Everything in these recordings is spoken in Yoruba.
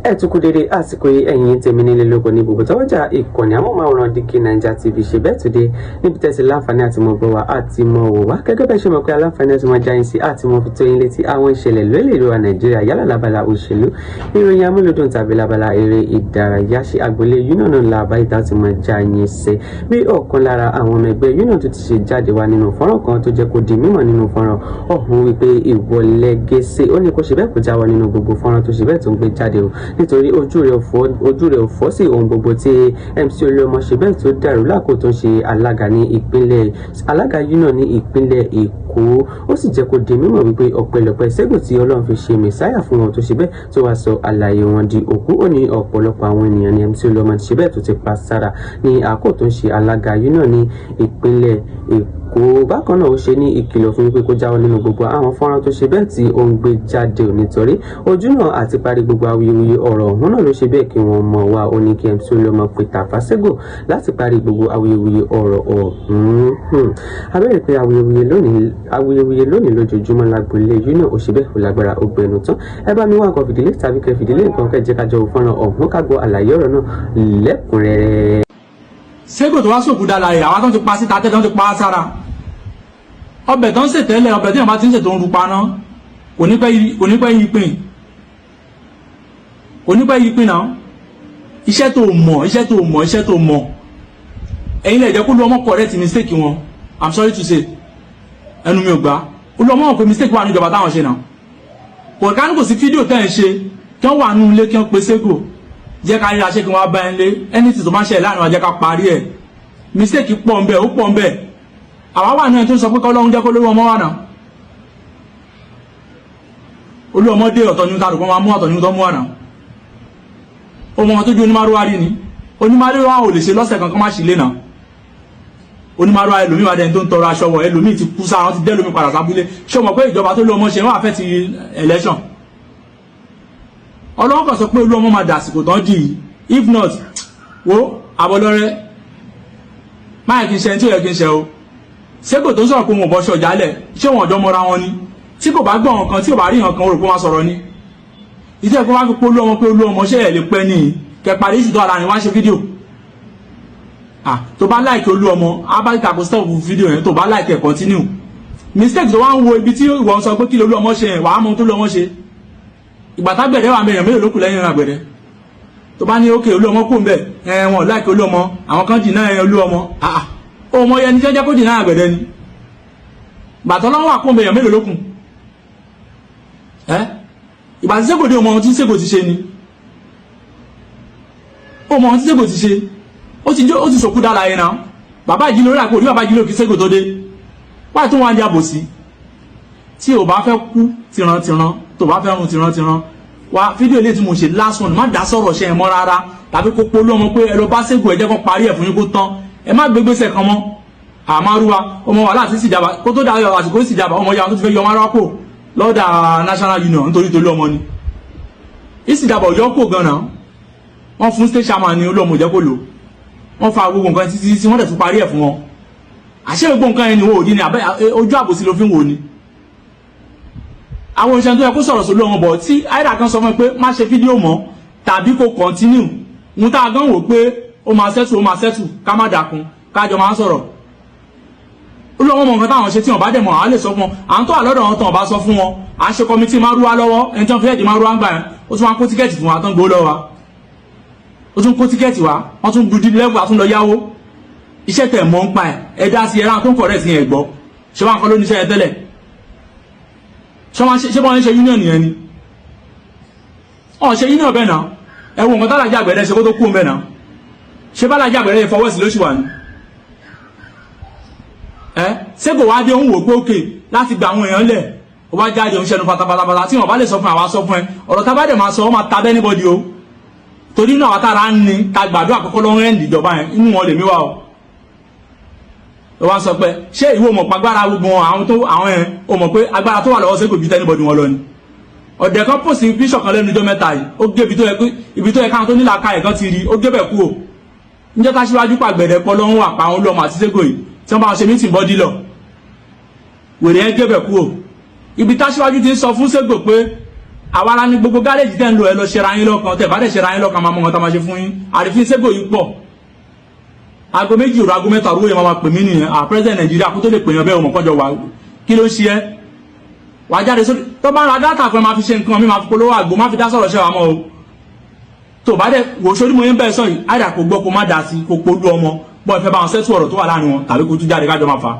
ẹ tún kú dédé àsìkò ẹ̀yin tèmi nílé lóko ní gbogbo tọwọ́jà ìkànnì amóhùnmáwòrán Díkì Naija TV ṣe bẹ́ẹ̀ today níbi tẹ́sí láǹfààní àti mọ̀ gbọ́ wa àti mọ̀ wò wá gẹ́gẹ́ bẹ́ẹ̀ ṣe mọ̀ pé aláǹfààní àti mọ̀ jáyìn sí àti mọ̀ fi tó yín létí àwọn ìṣẹ̀lẹ̀ lórílẹ̀-èdè wa Nàìjíríà yálà lábala òṣèlú ìròyìn amúlùdùn tàbí lábala eré ìdárayá ṣe àgbélé Union làbá ìta ti mọ̀ jáyìn sí bí ọ̀kan lára àwọn ọmọ ẹgbẹ́ Union tó ti ṣe jáde wá nínú fọ́nrán kan tó jẹ́ kó di mímọ̀ nínú fọ́nrán ọ̀hún wípé ìwọlẹ́gẹ́sẹ̀ ó ní kó ṣe bẹ́ẹ̀ kó jáwọ́ nínú gbogbo fọ́nrán tó ṣe bẹ́ẹ̀ tó ń gbé jáde o nítorí ojú rẹ̀ ò fọ́ sí ohun gbogbo tí MC Olúọmọ ṣe bẹ́ẹ̀ tó dàrú lákòó tó ń ṣe alága Union ní ìpínlẹ̀ Èkó ó sì jẹ́ kó di mímọ̀ wípé ọ̀pẹ̀lọpẹ̀ Ṣẹ́gun tí Ọlọ́run fi ṣe mẹ̀sáyà fún wọn tó ṣe bẹ́ẹ̀ tó wá sọ àlàyé wọn di òkú ó ní ọ̀pọ̀lọpọ̀ àwọn ènìyàn ní MC Olúọmọ ti ṣe bẹ́ẹ̀ tó ti pa sára ní àkókò tó ń ṣe alága Union ní ìpínlẹ̀ Èkó bákan náà ó ṣe ní ìkìlọ̀ fún wípé kó jáwọ́ nínú gbogbo àwọn fọ́nrán tó ṣe bẹ́ẹ̀ tí ó ń gbé jáde ò nítorí ojú náà àti parí gbogbo awuyewuye ọ̀rọ̀ ọ̀hún náà ló ṣe bẹ́ẹ̀ kí wọ́n mọ̀ wá ó ní kí MC Olúọmọ pé Tafa Ṣẹ́gun láti parí gbogbo awuyewuye ọ̀rọ̀ ọ̀hún. abẹ́rẹ́ pé awuyewuye lónìí lójoojúmọ́ lágbolé Union ó ṣe bẹ́ẹ̀ kó lágbára ọgbẹ́nu tán ẹ bá mi wá nǹkan fìdílé tàbí kẹ́ fìdílé nǹkan kẹ́ jẹ́ kájọ fọ́nrán ọ̀hún ká gbọ́ àlàyé ọ̀rọ̀ náà lẹ́kùnrẹ́rẹ́. Ṣẹ́gun tó wá sókú dára rẹ̀ àwọn tó ti pa síta tẹ́ tó ti pa sára ọbẹ̀ tó ń sè tẹ́lẹ̀ ọbẹ̀ tí wọ́n bá ti ń sè tó ń rupa náà kò ní pẹ́ yí pín náà iṣẹ́ tó mọ̀ ẹ̀yin lè jẹ́ kó Olúọmọ correct mistake wọn I'm sorry to say ẹnu mi ò gbà Olúọmọ pé mistake wà ní ìjọba táwọn ṣe náà kò ká ní kò sí fídíò tẹ́ ẹ̀ ṣe kí wọ́n wà nínú ilé kí wọ́n pe Ṣẹ́gun jẹ́ ká ríra ṣé kí wọ́n bá ẹ̀ lé anything tó máa ṣe láàrin wa jẹ́ ká parí ẹ̀ mistake pọ̀ ń bẹ ó pọ̀ ń bẹ àwa wà náà tó sọ pé kọ́lọ́hún jẹ́ kó Olúọmọ wà náà Olúọmọ dé ọ̀tọ̀ ní tàbí wọ́n máa mú ọ̀tọ̀ ní tó mú wà náà ọmọ wọn tó ju onímárúwá rí ni onímárúwá ò lè ṣe lọ́sẹ̀ kankan má ṣì lé náà onímárúwá ẹlòmíì wà dẹni tó ń tọrọ aṣọ wọ ẹlòmíì ti kú sáà wọn ti dẹ́lòmíì padà sábúlé ṣé o mọ̀ pé ìjọba tó Olúọmọ ṣe wọ́n àfẹ́ ti election Ọlọ́run kan sọ pé Olúọmọ máa dàsìkò tán dì í if not wo àbọ̀lọ́rẹ́ máa kí n ṣe tí ó yẹ kí n ṣe o Ṣẹ́gun tó sọ̀rọ̀ pé wọn ò bọ́ ṣọ̀jà lẹ̀ ṣé wọn ọ̀dọ́ mọ́ra wọn ni tí kò bá gbọ́ nǹkan tí ò bá rí nǹkan rò pé wọ́n sọ̀rọ̀ ni ìdí ẹ̀kọ́ wá fi pé Olúọmọ ṣé ẹ̀ lè pẹ́ ní kẹparí ìsìtò ara ni wá ṣe fídíò tó bá láìkẹ́ Olúọmọ abáríkà kò stop fídíò yẹn tó bá láìkẹ́ continue mistake tó wá ń wo ibi tí ìwọ ń sọ pé kí Olúọmọ ṣe yẹn wàá mọ tó Olúọmọ ṣe ìgbà tágbẹ̀dẹ wà mẹ́rin mélòó lókù lẹ́yìn àgbẹ̀dẹ tó bá ní ókè Olúọmọ kò ń bẹ̀ wọn láìkẹ́ Olúọmọ àwọn kan dìnnà Olúọmọ ọmọ yẹn ní jẹ́jẹ́ kó dìnnà àgbẹ̀dẹ ni bàtọ́ lọ́wọ́ àkóńbẹ̀ yẹn mélòó lókù ìgbà tí Ṣẹ́gun dé ọmọ ohun tí Ṣẹ́gun ti ṣe ni ọmọ ohun tí Ṣẹ́gun ti ṣe ó ti sòkú dára yẹn náà bàbá ìjì lórí àpò orí bàbá ìjì lórí kí Ṣẹ́gun tó dé wáyé tó wọ́n á jábò sí tí ò bá fẹ́ kú tìrantìran tó bá fẹ́ run tìrantìran wá fídíò ilé tí mo ṣe last one má dá sọ̀rọ̀ ṣe ẹ̀ mọ́ rárá tàbí kó polú ọmọ pé ẹ lọ bá Ṣẹ́gun ẹ jẹ́ kó parí ẹ̀ fún yín kó tán ẹ má gbégbèsè kan mọ́ àmárúwa ọmọ wà láti síjàmbá kó tó dáyọ̀ àsìkò síjàmbá ọmọ yàrá tó ti fẹ́ yọ ọmọ kò lọ́dà National Union nítorí tó lọ́mọ ni ìsìjàmbá òjò kò gan-an wọ́n fún state chairman ní Olúọmọ jẹ́ kó lò wọ́n fa gbogbo nǹkan títí tí wọ́n dẹ̀ tún parí ẹ̀ fún wọn àṣẹ gbogbo nǹkan yẹn ni wọ́n ò rí ni ojú àbòsí ló fi ń wò ni àwọn òṣèlú tó yẹ kó sọ̀rọ̀ sí Olúọmọ bọ̀ tí àìdá kan sọ fún ẹ pé má ṣe fídíò mọ́ tàbí kó continue ń tá a gan wò pé ó máa settle ká má dàkún kájọ máa sọ̀rọ̀ Olúọmọ mọ̀ nǹkan táwọn ṣe tí wọ́n bá dẹ̀ mọ̀ àwọn lè sọ fún wọn àwọn tó wà lọ́dọ̀ wọn tán bá sọ fún wọn à ń ṣe kọmitì márúwá lọ́wọ́ ẹni tí wọ́n fi ẹ̀dì márúwá ń gbà yẹn ó tún wá kó tíkẹ́ẹ̀tì fún wa tán gbó lọ́wọ́ ó tún kó tíkẹ́ẹ̀tì wa wọ́n tún gbùdí lẹ́gbù àtún lọ yáwó iṣẹ́ tẹ̀ mọ́ ń pa ẹ̀ ẹ̀dá sí ẹran tó ń kọ̀rẹ́ sí ẹ̀ gbọ́ ṣé wọ́n kọ́ ló níṣẹ́ ẹ tẹ́lẹ̀ ṣé wọ́n ń ṣe union yẹn ni ọ̀ ṣe union bẹ́ẹ̀ náà ẹ wo nǹkan tálájà àgbẹ̀dẹ ṣe kó tó kú ń bẹ́ẹ̀ náà ṣé bálájà àgbẹ̀dẹ fọwọ́ sí lóṣù wà ní Ṣẹ́gun wá dé ń wò pé òkè láti gba àwọn èèyàn lẹ̀ ó wá jáde ń ṣẹnu pátápátá tí wọ́n bá lè sọ fún àwa sọ fún ẹ ọ̀rọ̀ tá bá dẹ̀ máa sọ ó máa ta bẹ́ẹ̀ níbọ̀dì o torí náà àtàrà ń ní ta gbàdúrà àkọ́kọ́ lọ́wọ́ ẹ̀ǹdì ìjọba yẹn inú wọn lè mí wá o ó wá sọ pé ṣé ìwọ mọ̀ pàgbára gbogbo àwọn yẹn o mọ̀ pé agbára tó wà lọ́wọ́ Ṣẹ́gun ju tẹ́nibọ̀dì wọn lọ ni ọ̀dẹ̀ kan pòsì bíṣọ̀ kan lẹ́nu ọjọ́ mẹ́ta yìí ó gé ibi tó yẹ káwọn tó nílà ká ẹ̀kan ti rí ó gé bẹ̀ kú o níjẹ́ ká síwájú pàgbẹ̀dẹ̀ pọ̀ lọ́wọ́ àpá àwọn Olúọmọ àti Ṣẹ́gun yìí tí wọ́n bá ṣe mítìn bọ́dí lọ wèrè ẹ gébẹ̀ kú o ibi táṣíwájú ti ń sọ fún Ṣẹ́gun pé àwa la ní gbogbo gáréjì tẹ́ ń lo ẹ lọ ṣera yín lọ́kàn tẹ́ bá dẹ̀ ṣera yín lọ́kàn máa mọ̀ wọn tá máa ṣe fún yín àrífín Sego yìí pọ̀ aago 2 òru aago 3 òru yẹn máa pè mí nìyẹn president Nàìjíríà kó tó lè pè yàn bẹ́ẹ̀ ò mọ̀ kọ́jọ wà kí ló ń ṣe ẹ́ wà jáde sórí tó bá ra dátà fún ẹ máa fi ṣe nǹkan mi máa fi polówó àgbo máa fi dá sọ̀rọ̀ ṣẹ́ wa mọ́ o tó bá dẹ̀ wò sórí mo yẹn bẹ́ẹ̀ sọ yìí àìdà kò gbọ́ kó má dá sí kó polú ọmọ bọ́ ìfẹ́ bá wọn sẹ́tù ọ̀rọ̀ tó wà láàrin wọn tàbí kó tún jáde kájọ máa fa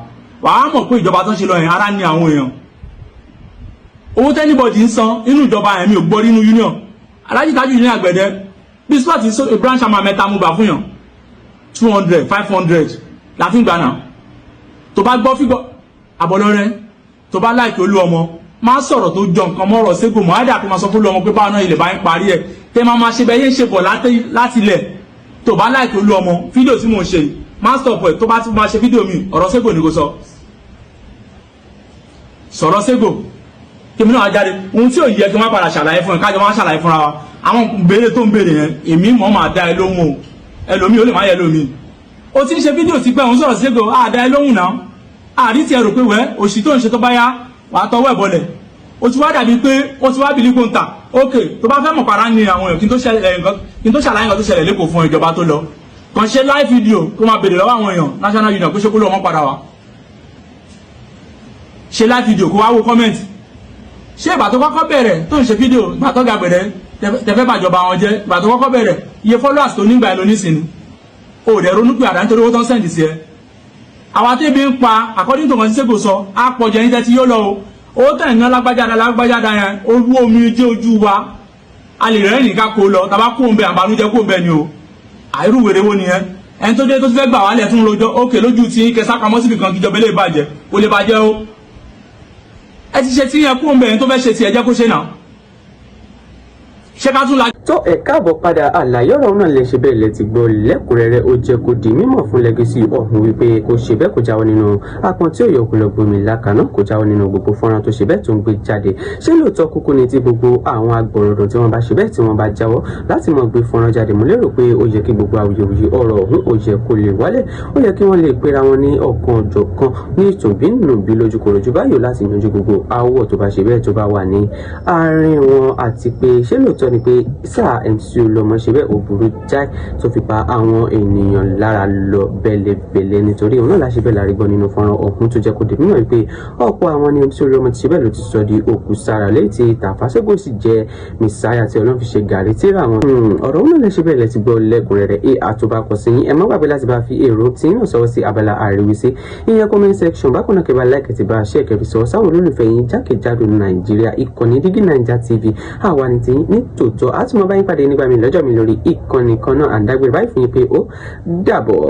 wàá mọ̀ pé ìjọba tó ń ṣe lọ yẹn ara ní àwọn èèyàn owó tẹ́nibọ̀dì ń san inú ìjọba ẹ̀mí ò gbọ́ nínú union Alhaji Tajudeen Àgbẹ̀dẹ bí slot branch àmà mẹ́ta mú bà fún yàn 200 500 láti ń gbà náà tó bá gbọ́ fígbọ́ àbọ̀lọ́rẹ́ tó bá láìkí Olúọmọ máa sọ̀rọ̀ tó jọ nǹkan mọ́rọ̀ Sego mọ́ àdà kó máa sọ fún Olúọmọ pé báwọn náà ilẹ̀ bá ń parí ẹ̀ tẹ́ máa ṣe bẹ́ẹ̀ yẹn ṣe bọ̀ láti ilẹ̀ tó bá láìkí Olúọmọ fídíò tí mò ń ṣe yìí máa stop ẹ̀ tó bá ti máa ṣe fídíò mi ọ̀rọ̀ Sego ni kò sọ̀rọ̀ Sego kèmí náà jáde ohun tí ò yẹ kí wọ́n padà ṣàlàyé fún ẹ kájọ wọ́n ṣàlàyé fúnra wa àwọn béèrè tó ń béèrè yẹn èmi mọ̀ máa dá ẹ lóhùn o ẹlòmí ó lè má yẹ lómi o ti ń ṣe fídíò ti pẹ́ òun sọ̀rọ̀ Sego àdá ẹ lóhùn náà àrí ti ẹ rò pé wẹ́ òṣì tó ń ṣe tó bá yá wàá tọwọ́ ẹ̀ bọlẹ̀ o ti wá dàbí pé o ti wá bìlí kó ń tà ok tó bá fẹ́ mọ̀ para ní àwọn èèyàn kí n tó ṣàlàyé nǹkan tó ṣẹlẹ̀ lẹ́kọ̀ọ́ fún ìjọba tó lọ kàn ṣe live video kó máa béèrè lọ́wọ́ àwọn èèyàn national union kó ṣe kó lọ́ wọn padà wá ṣe live video kó wá wo comment ṣé ìgbà tó kọ́kọ́ bẹ̀rẹ̀ tó ń ṣe fídíò ìgbà tó ga gbẹ̀rẹ̀ tẹ̀fẹ́ bàjọba wọn jẹ́ ìgbà tó kọ́kọ́ bẹ̀rẹ̀ iye followers tó nígbà ẹlò nísìnyí o dẹ̀ ronú pé àdá nítorí owó tó ń sẹ́ǹdì sí ẹ àwa tí ebi ń pa according to nǹkan tí Sego sọ á pọ̀ jẹ́ níta tí yóò lọ o owó tẹ̀ ń ná lágbájáda yẹn olú omi jẹ́ ojú wa a lè rẹ́ nìkan kó lọ tàbá kó ń bẹ àbánújẹ́ kó ń bẹ ni o àìrú wèrè wo nìyẹn ẹni tó dé tó fẹ́ gbà wálẹ̀ tún lójọ́ ókè lójú tí kẹsà pamọ́ síbi kan kíjọba lè bàjẹ́ o lè bàjẹ́ o ẹ ti ṣe tí yẹn kó ń bẹ ẹni tó fẹ́ ṣe tí ẹ jẹ́ kó ṣe náà ṣé ká tún la. tó ẹ káàbọ̀ padà àlàyé ọ̀rọ̀ náà lè ṣe bẹ́ẹ̀ lẹ ti gbọ́ lẹ́kùnrẹ́rẹ́ ó jẹ́ kó di mímọ̀ fún Legacy ọ̀hún wípé kò ṣe bẹ́ẹ̀ kò jáwọ́ nínú apọn tí òye òkú lọ gbomi lákàná kò jáwọ́ nínú gbogbo fọ́nrán tó ṣe bẹ́ẹ̀ tó ń gbé jáde ṣé lóòótọ́ kúkú ni tí gbogbo àwọn agbọ̀rọ̀dọ̀ tí wọ́n bá ṣe bẹ́ẹ̀ tí wọ́n bá jáwọ́ láti mọ̀ gbé fọ́nrán jáde mo lérò pé ó yẹ kí gbogbo awuyewuye ọ̀rọ̀ ọ̀hún ó yẹ kó lè wálẹ̀ ó yẹ kí wọ́n lè pera wọn ní ọ̀kan ọ̀jọ̀kan ní ìtòbínúbí lójúkorojú báyò láti yanjú gbogbo aáwọ̀ tó bá ṣe bẹ́ẹ̀ tó bá wà ní àárín wọn àti pé ṣé lóòótọ́ ni pé sáà MC Olúọmọ ṣe bẹ́ẹ̀ ò burú jáì tó fi pa àwọn ènìyàn lára lọ bẹ́lẹ̀bẹ́lẹ̀ nítorí òun náà láṣẹ bẹ́ẹ̀ lárí gbọ́ nínú fọ́nrán ọ̀hún tó jẹ́ kó dé mímọ̀ wípé ọ̀pọ̀ àwọn ní MC Olúọmọ ti ṣe bẹ́ẹ̀ ló ti sọ di òkú sára lẹ́yìn tí Tafa Sego sì jẹ́ mìsáyà tí Ọlọ́run fi ṣe gàrí tíra wọn. ọ̀rọ̀ òun náà lẹ́ṣẹ̀ bẹ́ẹ̀ lẹ́ti gbọ́ lẹ́kùnrẹ́rẹ́ àtúbakọ̀ sí yín ẹ má gbàgbé láti bá fi èrò tí yín náà sọ̀rọ̀ sí abala àríwísí ìyẹn comment section bákan náà kẹba láìkẹ́ ti bá a ṣe ẹ̀kẹ́fì sọ̀rọ̀ sáwọn olólùfẹ́ yín jákèjádò Nàìjíríà ìkànnì Dígí Naija TV àwa ní tiyín ní tòótọ́ àtúmọ̀ báyìí pàdé nígbà mi lọ́jọ́ mi lórí ìkànnì kan náà àdágbére báyìí fún yín pé ó dàbọ̀.